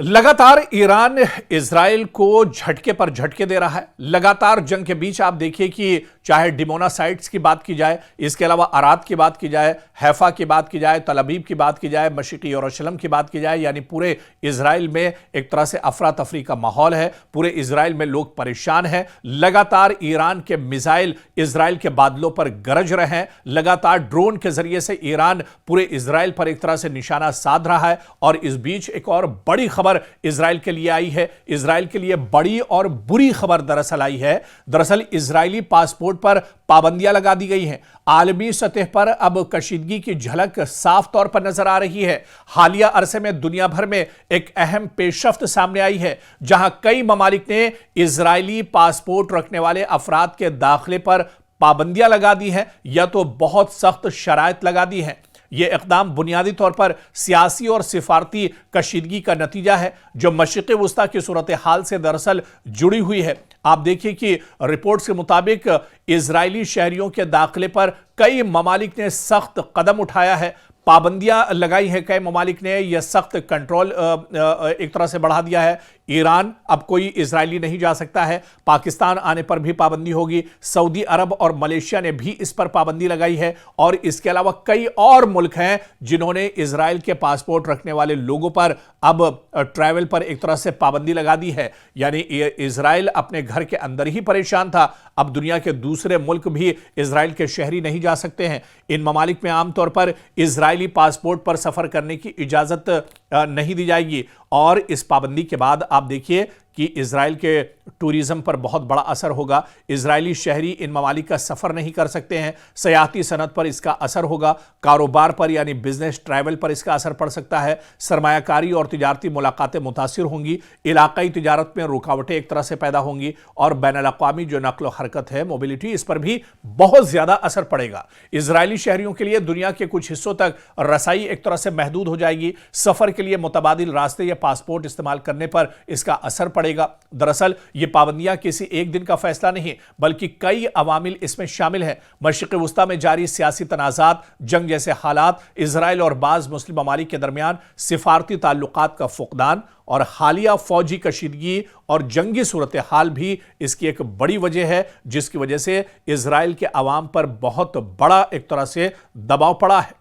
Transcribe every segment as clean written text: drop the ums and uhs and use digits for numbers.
लगातार Iran Israel को झटके पर झटके दे रहा है। लगातार जंग के बीच आप देखिए कि चाहे डिमोना साइट्स की बात की जाए, इसके अलावा अराद की बात की जाए, हैफा की बात की जाए, तल अबीब की बात की जाए, मशरिकी यरूशलेम की बात की जाए, यानी पूरे इजराइल में एक तरह से अफरा तफरी का माहौल है। पूरे इजराइल में लोग परेशान हैं। लगातार ईरान के मिसाइल इजराइल के बादलों पर गरज रहे हैं। लगातार ड्रोन के जरिए से ईरान पूरे इजराइल पर एक तरह से निशाना साध रहा है। और इस बीच एक और बड़ी खबर इजराइल के लिए आई है। इजराइल के लिए बड़ी और बुरी खबर दरअसल आई है। दरअसल इजरायली पासपोर्ट पर पाबंदियां लगा दी गई हैं। आलमी सतह पर अब कशीदगी की झलक साफ तौर पर नजर आ रही है। हालिया अरसे में दुनिया भर में एक अहम पेशरफ्त सामने आई है, जहां कई ममालिक ने इजरायली पासपोर्ट रखने वाले अफराद के दाखिले पर पाबंदियां लगा दी हैं या तो बहुत सख्त शराइत लगा दी हैं। यह इकदाम बुनियादी तौर पर सियासी और सिफारती कशीदगी का नतीजा है, जो मशरिक़ वुस्ता की सूरत हाल से दरअसल जुड़ी हुई है। आप देखिए कि रिपोर्ट्स के मुताबिक इजरायली शहरियों के दाखिले पर कई ममालिक ने सख्त कदम उठाया है, पाबंदियां लगाई है। कई ममालिक ने यह सख्त कंट्रोल एक तरह से बढ़ा दिया है। ईरान अब कोई इजरायली नहीं जा सकता है। पाकिस्तान आने पर भी पाबंदी होगी। सऊदी अरब और मलेशिया ने भी इस पर पाबंदी लगाई है। और इसके अलावा कई और मुल्क हैं जिन्होंने इजराइल के पासपोर्ट रखने वाले लोगों पर अब ट्रैवल पर एक तरह से पाबंदी लगा दी है। यानी इजराइल अपने घर के अंदर ही परेशान था, अब दुनिया के दूसरे मुल्क भी इजराइल के शहरी नहीं जा सकते हैं। इन ममालिक में आमतौर पर इजरायली पासपोर्ट पर सफर करने की इजाजत नहीं दी जाएगी। और इस पाबंदी के बाद आप देखिए कि इजराइल के टूरिज्म पर बहुत बड़ा असर होगा। इजरायली शहरी इन ममालिक का सफर नहीं कर सकते हैं। सयाहती सनत पर इसका असर होगा। कारोबार पर यानी बिजनेस ट्रैवल पर इसका असर पड़ सकता है। सरमायाकारी और तिजारती मुलाकातें मुतासिर होंगी। इलाकाई तिजारत में रुकावटें एक तरह से पैदा होंगी। और बैनुल-अक़वामी जो नक्ल हरकत है, मोबिलिटी, इस पर भी बहुत ज्यादा असर पड़ेगा। इजरायली शहरियों के लिए दुनिया के कुछ हिस्सों तक रसाई एक तरह से महदूद हो जाएगी। सफर के लिए मुतबादिल रास्ते या पासपोर्ट इस्तेमाल करने पर इसका असर पड़ेगा। दरअसल ये पाबंदियां किसी एक दिन का फैसला नहीं, बल्कि कई अवामिल इसमें शामिल हैं। मशरिक़ वुस्ता में जारी सियासी तनाज़ात, जंग जैसे हालात, इजराइल और बाज़ मुस्लिम ममालिक के दरमियान सिफारती ताल्लुकात का फुक़दान और हालिया फौजी कशीदगी और जंगी सूरत हाल भी इसकी एक बड़ी वजह है, जिसकी वजह से इजराइल के अवाम पर बहुत बड़ा एक तरह से दबाव पड़ा है।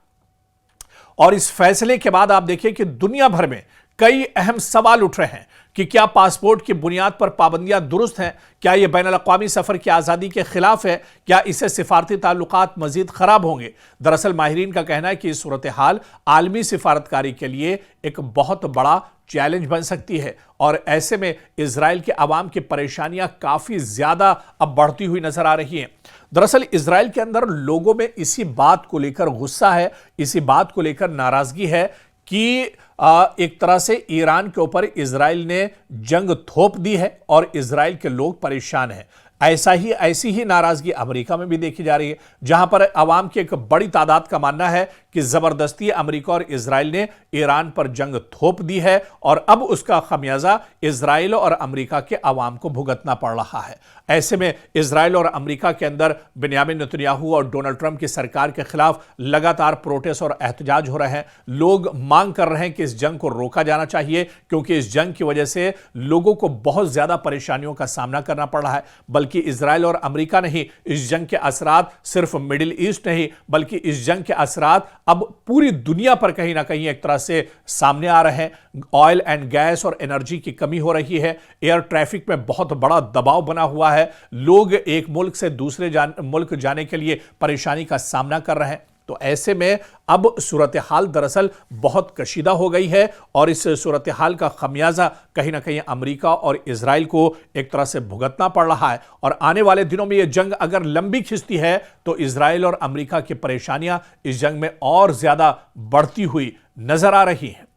और इस फैसले के बाद आप देखिए कि दुनिया भर में कई अहम सवाल उठ रहे हैं कि क्या पासपोर्ट की बुनियाद पर पाबंदियां दुरुस्त हैं? क्या यह बैनुल-अक़वामी सफर की आज़ादी के खिलाफ है? क्या इससे सिफारती ताल्लुकात मजीद खराब होंगे? दरअसल माहिरीन का कहना है कि इस सूरत हाल आलमी सिफारतकारी के लिए एक बहुत बड़ा चैलेंज बन सकती है। और ऐसे में इजराइल के अवाम की परेशानियां काफी ज्यादा अब बढ़ती हुई नजर आ रही हैं। दरअसल इजराइल के अंदर लोगों में इसी बात को लेकर गुस्सा है, इसी बात को लेकर नाराजगी है कि एक तरह से ईरान के ऊपर इजराइल ने जंग थोप दी है और इजराइल के लोग परेशान हैं। ऐसी ही नाराजगी अमेरिका में भी देखी जा रही है, जहां पर अवाम की एक बड़ी तादाद का मानना है कि जबरदस्ती अमेरिका और इजराइल ने ईरान पर जंग थोप दी है और अब उसका खमियाजा इजराइल और अमेरिका के अवाम को भुगतना पड़ रहा है। ऐसे में इजराइल और अमेरिका के अंदर बेंयामिन नेतन्याहू और डोनाल्ड ट्रंप की सरकार के खिलाफ लगातार प्रोटेस्ट और एहतजाज हो रहे हैं। लोग मांग कर रहे हैं कि इस जंग को रोका जाना चाहिए, क्योंकि इस जंग की वजह से लोगों को बहुत ज्यादा परेशानियों का सामना करना पड़ रहा है। बल्कि इजराइल और अमेरिका नहीं, इस जंग के असरात सिर्फ मिडिल ईस्ट नहीं, बल्कि इस जंग के असरात अब पूरी दुनिया पर कहीं ना कहीं एक तरह से सामने आ रहे हैं। ऑयल एंड गैस और एनर्जी की कमी हो रही है। एयर ट्रैफिक में बहुत बड़ा दबाव बना हुआ है। लोग एक मुल्क से दूसरे मुल्क जाने के लिए परेशानी का सामना कर रहे हैं। तो ऐसे में अब सूरत हाल दरअसल बहुत कशीदा हो गई है और इस सूरत हाल का खमियाजा कहीं ना कहीं अमेरिका और इजराइल को एक तरह से भुगतना पड़ रहा है। और आने वाले दिनों में यह जंग अगर लंबी खिंचती है तो इजराइल और अमेरिका की परेशानियां इस जंग में और ज्यादा बढ़ती हुई नजर आ रही हैं।